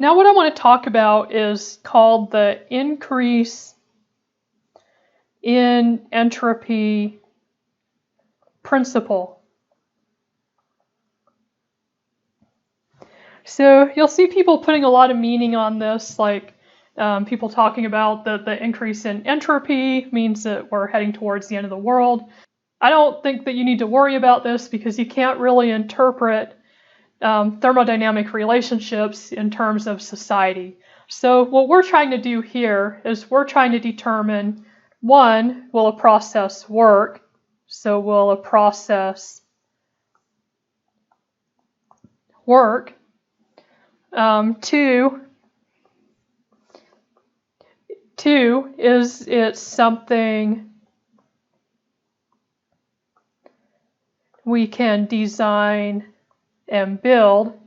Now what I want to talk about is called the increase in entropy principle. So you'll see people putting a lot of meaning on this, like people talking about that the increase in entropy means that we're heading towards the end of the world. I don't think that you need to worry about this because you can't really interpret thermodynamic relationships in terms of society. So what we're trying to do here is we're trying to determine, one, will a process work? So will a process work? Two, is it something we can design and build?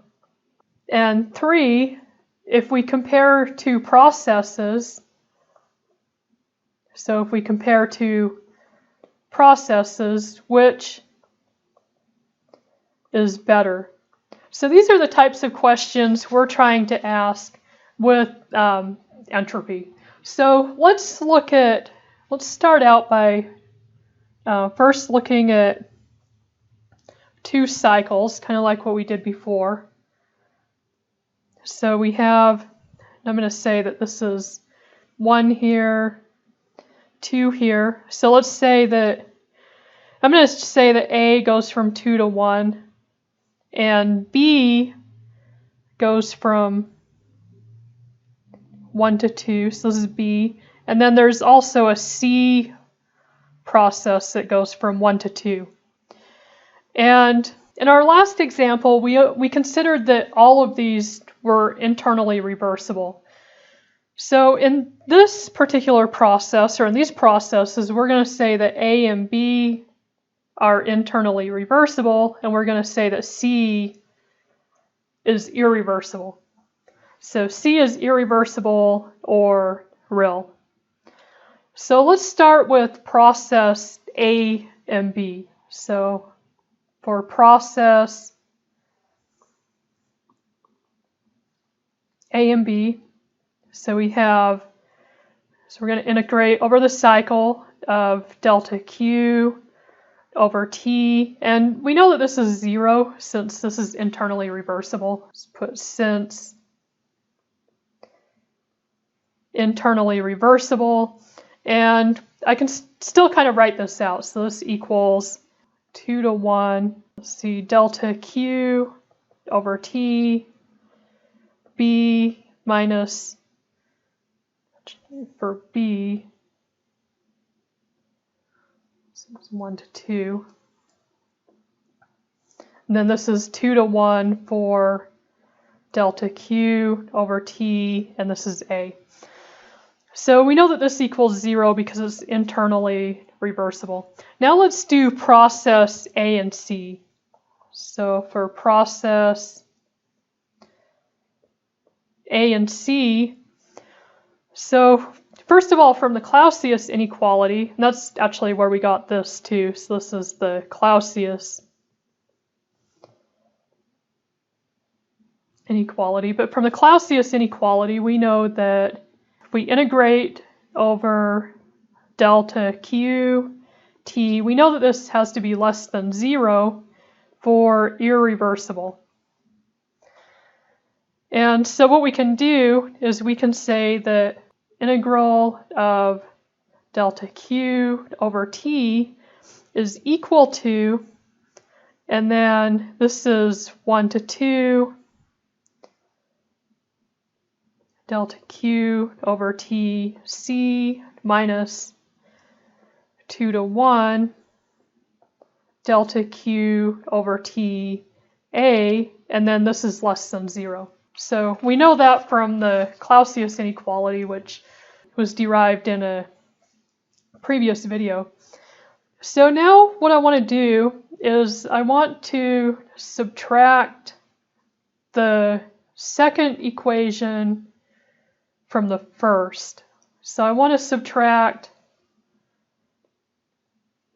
And three, if we compare two processes, so if we compare two processes, which is better? So these are the types of questions we're trying to ask with entropy. So let's start out by first looking at two cycles, kind of like what we did before. So we have, I'm going to say that this is 1 here, 2 here. So let's say that, I'm going to say that A goes from 2 to 1, and B goes from 1 to 2, so this is B. And then there's also a C process that goes from 1 to 2. And in our last example, we considered that all of these were internally reversible. So in this particular process, or in these processes, we're going to say that A and B are internally reversible, and we're going to say that C is irreversible. So C is irreversible or real. So let's start with process A and B. So for process A and B, so we're going to integrate over the cycle of delta Q over T, and we know that this is 0 since this is internally reversible. Let's put since internally reversible, and I can still kind of write this out. So this equals 2 to 1. Let's see, delta Q over T, B minus, for B, 1 to 2. And then this is 2 to 1 for delta Q over T, and this is A. So we know that this equals 0 because it's internally reversible. Now let's do process A and C. So for process A and C, so first of all, from the Clausius inequality, and that's actually where we got this too, so this is the Clausius inequality. But from the Clausius inequality, we know that if we integrate over delta Q T, we know that this has to be less than 0 for irreversible. And so what we can do is we can say that integral of delta Q over T is equal to, and then this is 1 to 2, delta Q over T C minus 2 to 1, delta Q over T A, and then this is less than 0. So we know that from the Clausius inequality, which was derived in a previous video. So now what I want to do is I want to subtract the second equation from the first. So I want to subtract,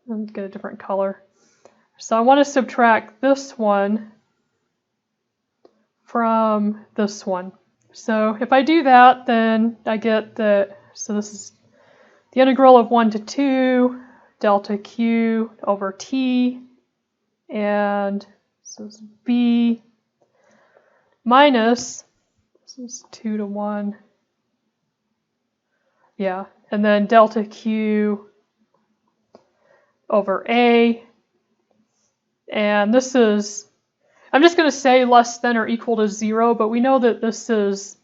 let's get a different color. So I want to subtract this one from this one. So if I do that, then I get that, so this is the integral of 1 to 2 delta q over t, and this is b minus, this is 2 to 1, yeah, and then delta q over a, and this is, I'm just going to say less than or equal to 0, but we know that this is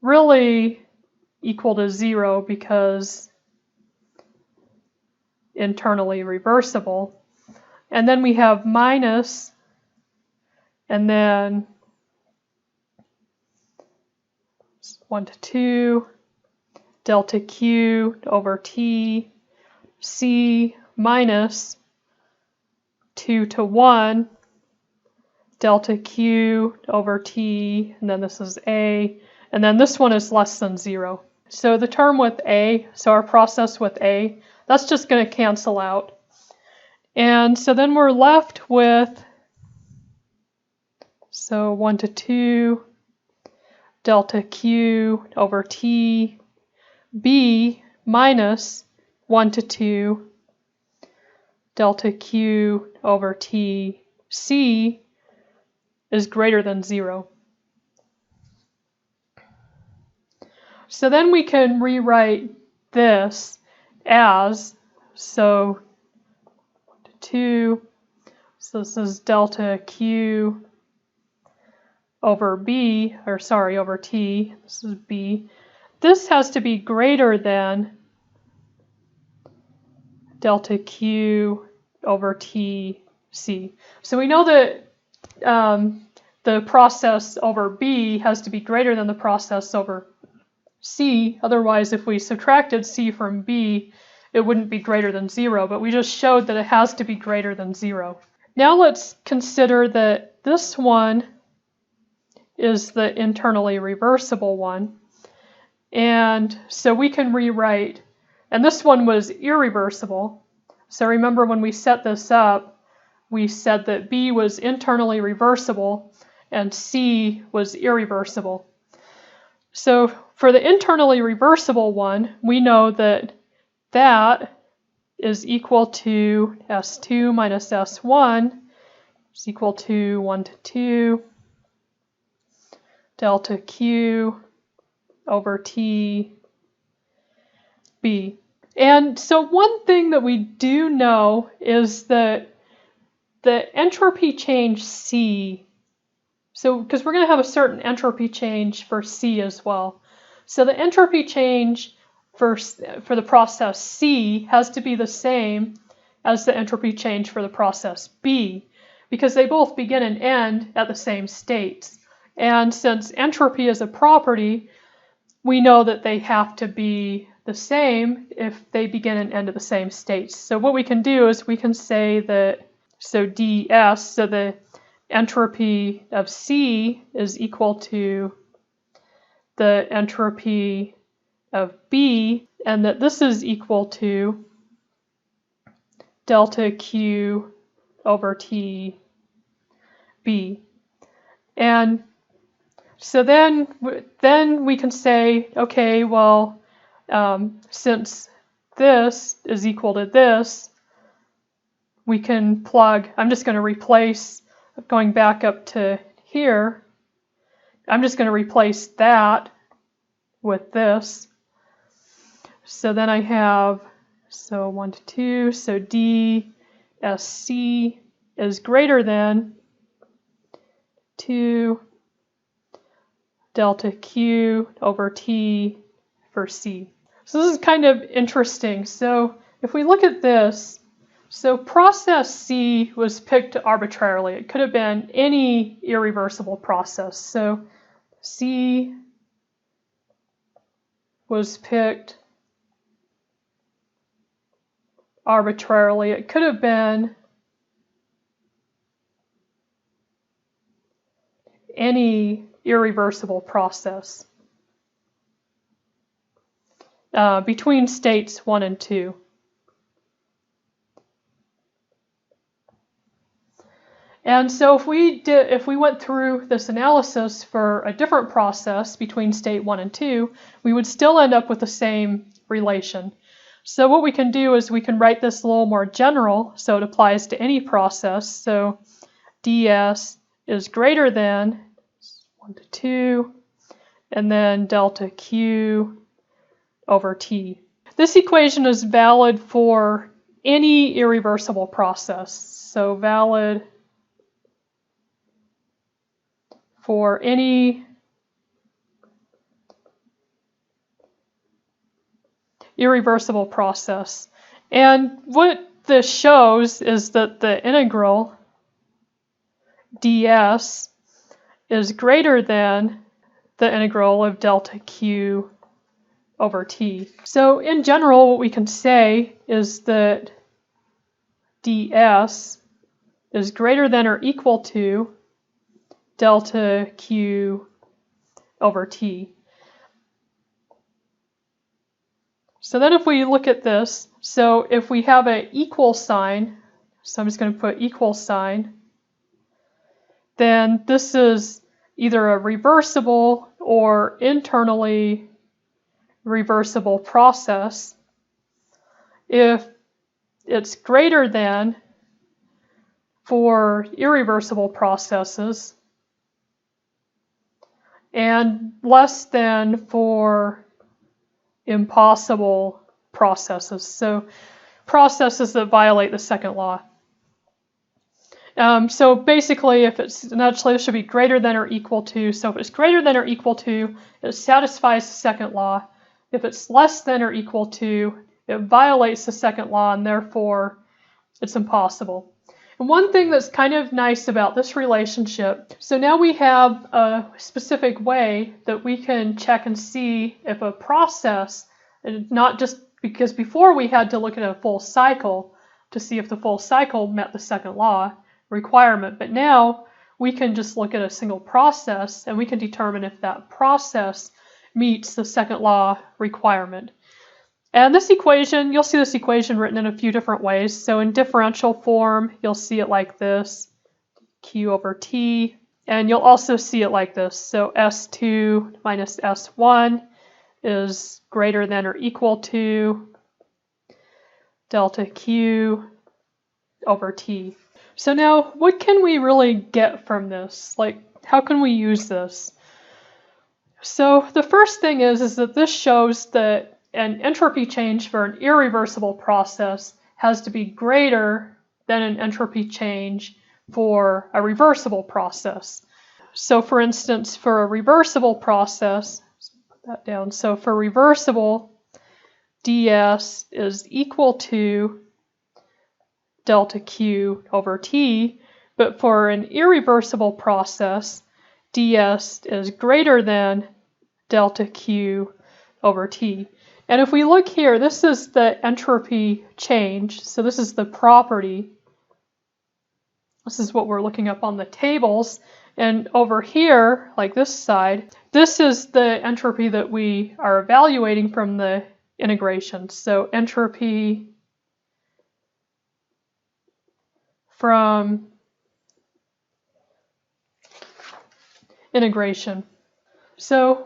really equal to 0 because internally reversible. And then we have minus, and then 1 to 2 delta q over t c minus 2 to 1 delta q over t, and then this is a, and then this one is less than 0. So the term with a, so our process with a, that's just going to cancel out. And so then we're left with, so 1 to 2 delta q over t b minus 1 to 2 delta q over t c is greater than 0. So then we can rewrite this as, so 1 to 2, so this is delta q over b, or sorry, over t, this is b. This has to be greater than delta q over t c. So we know that the process over b has to be greater than the process over c. Otherwise, if we subtracted c from b, it wouldn't be greater than 0, but we just showed that it has to be greater than 0. Now let's consider that this one is the internally reversible one. And so we can rewrite, and this one was irreversible. So remember when we set this up, we said that b was internally reversible and c was irreversible. So for the internally reversible one, we know that that is equal to S2 minus S1 is equal to 1 to 2 delta Q over T B. And so one thing that we do know is that the entropy change C, so because we're going to have a certain entropy change for C as well. So the entropy change for the process C has to be the same as the entropy change for the process B, because they both begin and end at the same states. And since entropy is a property, we know that they have to be the same if they begin and end at the same states. So what we can do is we can say that, so ds, so the entropy of C is equal to the entropy of B, and that this is equal to delta Q over T B. And so then we can say, okay, well, since this is equal to this, we can plug, I'm just going to replace, going back up to here, I'm just going to replace that with this. So then I have, so 1 to 2, so D SC is greater than 2 delta Q over T for C. So this is kind of interesting. So if we look at this, so process C was picked arbitrarily. It could have been any irreversible process. So C was picked arbitrarily. It could have been any irreversible process between states 1 and 2. And so if we went through this analysis for a different process between state 1 and 2, we would still end up with the same relation. So what we can do is we can write this a little more general, so it applies to any process. So ds is greater than 1 to 2, and then delta q over t. This equation is valid for any irreversible process. So valid for any irreversible process. And what this shows is that the integral ds is greater than the integral of delta q over t. So in general, what we can say is that ds is greater than or equal to delta q over t. So then if we look at this, so if we have an equal sign, so I'm just going to put equal sign, then this is either a reversible or internally reversible process. If it's greater than for irreversible processes and less than for impossible processes, so processes that violate the second law. So basically, if it's naturally, it should be greater than or equal to. So if it's greater than or equal to, it satisfies the second law. If it's less than or equal to, it violates the second law, and therefore it's impossible. And one thing that's kind of nice about this relationship, so now we have a specific way that we can check and see if a process, and not just because before we had to look at a full cycle to see if the full cycle met the second law requirement, but now we can just look at a single process and we can determine if that process meets the second law requirement. And this equation, you'll see this equation written in a few different ways. So in differential form, you'll see it like this, q over t, and you'll also see it like this. So s2 minus s1 is greater than or equal to delta q over t. So now, what can we really get from this? Like, how can we use this? So the first thing is that this shows that an entropy change for an irreversible process has to be greater than an entropy change for a reversible process. So for instance, for a reversible process, let's put that down. So for reversible, ds is equal to delta q over t, but for an irreversible process, ds is greater than delta q over t. And if we look here, this is the entropy change. So this is the property. This is what we're looking up on the tables. And over here, like this side, this is the entropy that we are evaluating from the integration. So entropy from integration. So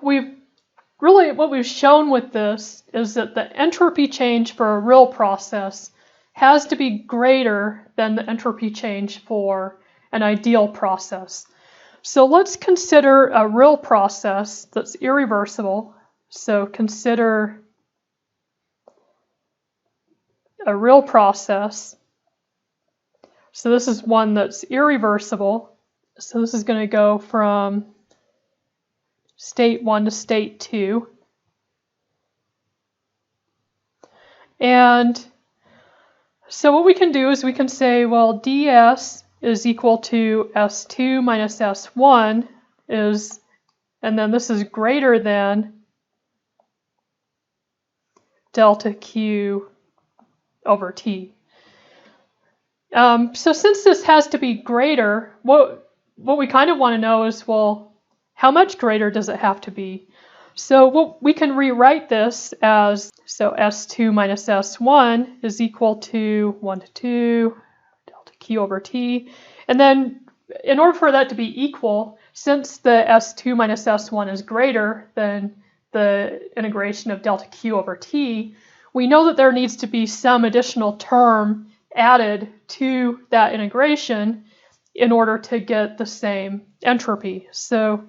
what we've shown with this is that the entropy change for a real process has to be greater than the entropy change for an ideal process. So let's consider a real process that's irreversible. So consider a real process. So this is one that's irreversible. So this is going to go from state 1 to state 2. And so what we can do is we can say, well, ds is equal to s2 minus s1 is, and then this is greater than delta q over t. So since this has to be greater, what we kind of want to know is, well, how much greater does it have to be? So we can rewrite this as, so s2 minus s1 is equal to 1 to 2 delta q over t. And then in order for that to be equal, since the S2 minus S1 is greater than the integration of delta Q over T, we know that there needs to be some additional term added to that integration in order to get the same entropy. So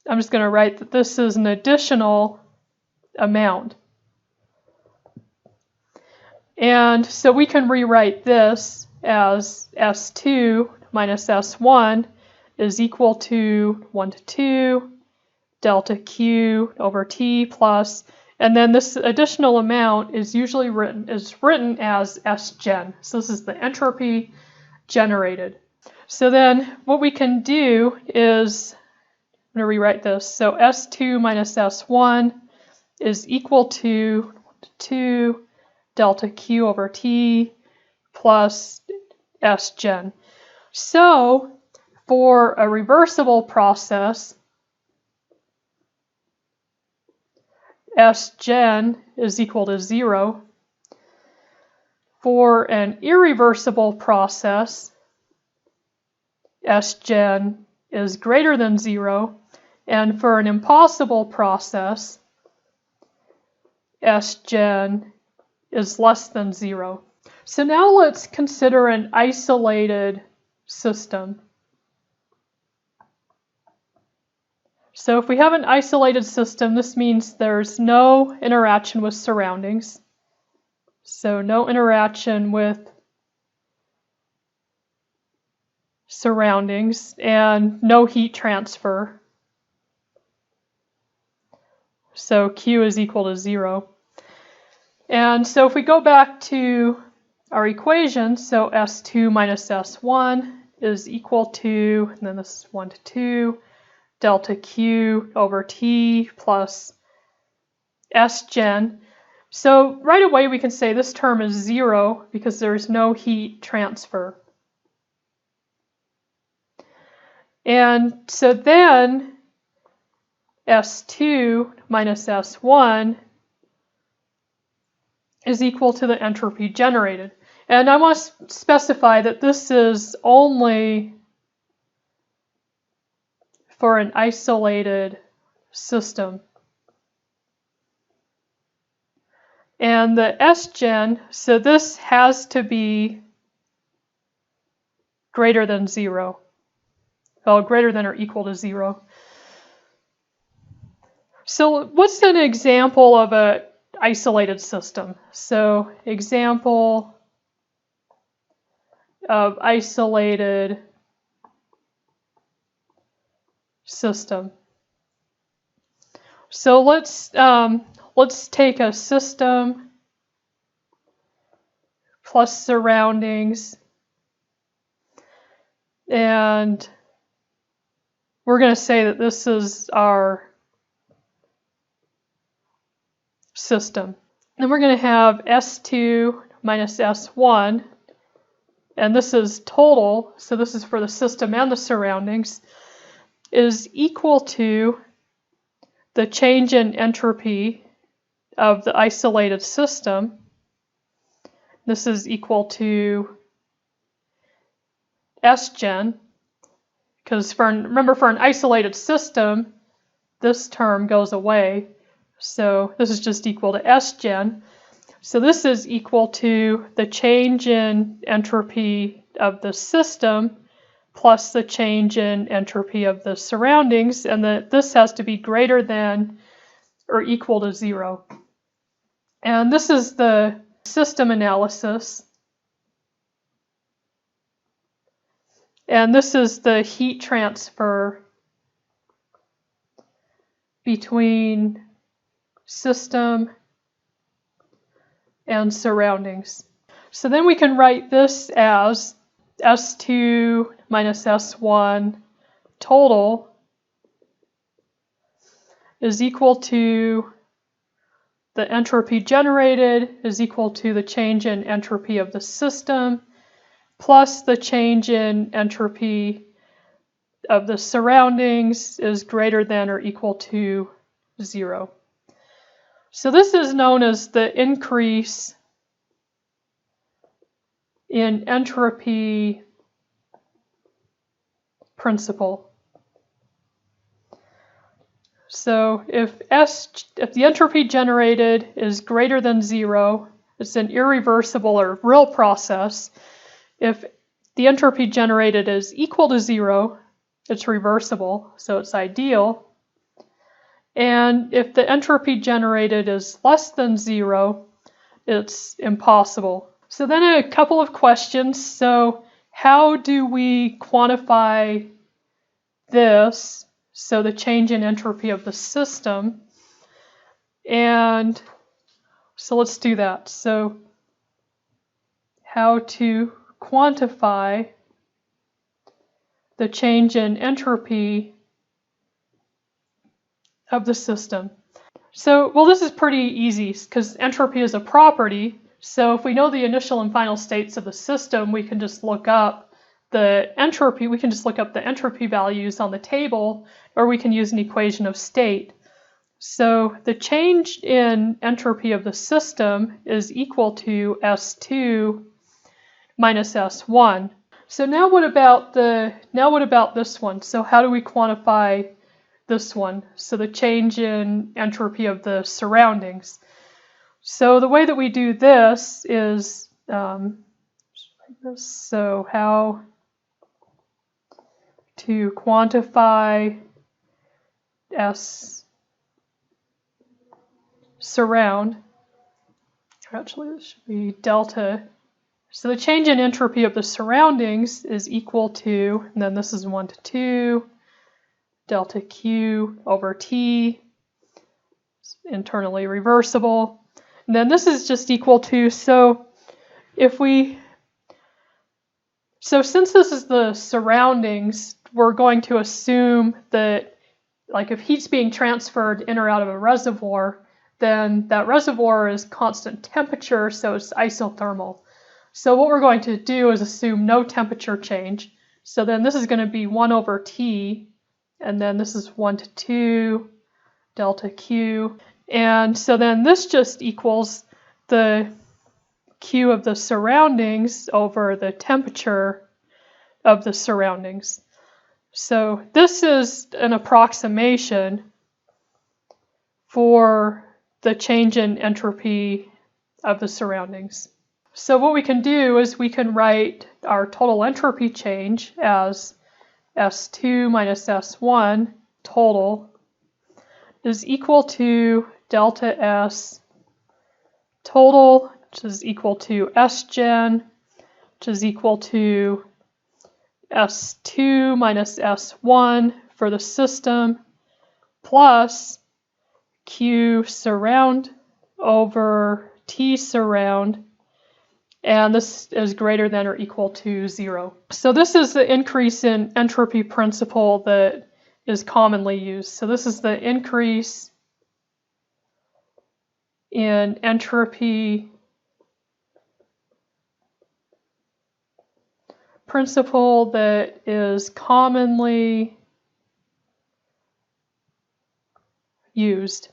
I'm just going to write that this is an additional amount. And so we can rewrite this as S2 minus S1 is equal to 1 to 2 delta Q over T plus, and then this additional amount is usually written as Sgen. So this is the entropy generated. So then what we can do is, I'm going to rewrite this. So S2 minus S1 is equal to 2 delta Q over T plus Sgen. So for a reversible process, Sgen is equal to 0. For an irreversible process, Sgen is greater than 0. And for an impossible process, Sgen is less than 0. So now let's consider an isolated system. So if we have an isolated system, this means there's no interaction with surroundings. So no interaction with surroundings and no heat transfer. So Q is equal to 0. And so if we go back to our equation, so S2 minus S1 is equal to, and then this is 1 to 2, delta Q over T plus Sgen. So right away we can say this term is 0 because there's no heat transfer. And so then S2 minus S1 is equal to the entropy generated. And I want to specify that this is only for an isolated system. And the Sgen, so this has to be greater than 0. Well, greater than or equal to 0. So what's an example of an isolated system? So example of isolated system. So let's take a system plus surroundings, and we're going to say that this is our system. Then we're going to have S2 minus S1, and this is total, so this is for the system and the surroundings, is equal to the change in entropy of the isolated system. This is equal to Sgen, because remember for an isolated system, this term goes away. So this is just equal to Sgen. So this is equal to the change in entropy of the system plus the change in entropy of the surroundings, and this has to be greater than or equal to 0. And this is the system analysis. And this is the heat transfer between system and surroundings. So then we can write this as S2 minus S1 total is equal to the entropy generated is equal to the change in entropy of the system plus the change in entropy of the surroundings is greater than or equal to 0. So this is known as the increase in entropy principle. So if the entropy generated is greater than 0, it's an irreversible or real process. If the entropy generated is equal to 0, it's reversible, so it's ideal. And if the entropy generated is less than 0, it's impossible. So then a couple of questions. So how do we quantify this? So the change in entropy of the system. And so let's do that. So how to quantify the change in entropy of the system. So, well, this is pretty easy because entropy is a property. So if we know the initial and final states of the system, we can just look up the entropy. We can just look up the entropy values on the table, or we can use an equation of state. So the change in entropy of the system is equal to S2 minus S1. So now what about this one? So how do we quantify this one? So the change in entropy of the surroundings. So the way that we do this is so how to quantify S surround. Actually, this should be delta. So the change in entropy of the surroundings is equal to, and then this is 1 to 2, delta Q over T. It's internally reversible. And then this is just equal to, so since this is the surroundings, we're going to assume that, like, if heat's being transferred in or out of a reservoir, then that reservoir is constant temperature, so it's isothermal. So what we're going to do is assume no temperature change. So then this is going to be 1 over T, and then this is 1 to 2, delta Q. And so then this just equals the Q of the surroundings over the temperature of the surroundings. So this is an approximation for the change in entropy of the surroundings. So what we can do is we can write our total entropy change as S2 minus S1 total is equal to delta S total, which is equal to Sgen, which is equal to S2 minus S1 for the system, plus Q surround over T surround, and this is greater than or equal to 0. So this is the increase in entropy principle that is commonly used. So this is the increase in entropy principle that is commonly used.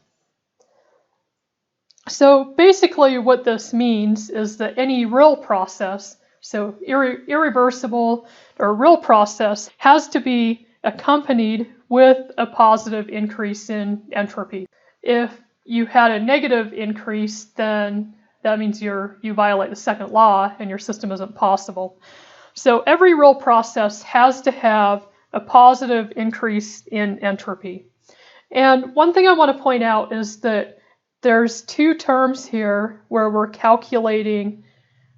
So basically what this means is that any real process, so irreversible or real process, has to be accompanied with a positive increase in entropy. If you had a negative increase, then that means you violate the second law and your system isn't possible. So every real process has to have a positive increase in entropy. And one thing I want to point out is that there's two terms here where we're calculating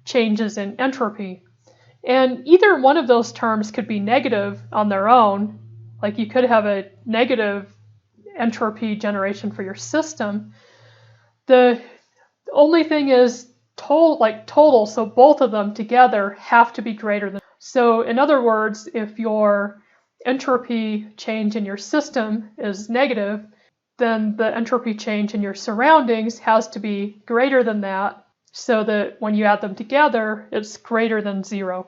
changes in entropy. And either one of those terms could be negative on their own. Like you could have a negative entropy generation for your system. The only thing is total, so both of them together have to be greater than. So in other words, if your entropy change in your system is negative, then the entropy change in your surroundings has to be greater than that, so that when you add them together, it's greater than 0.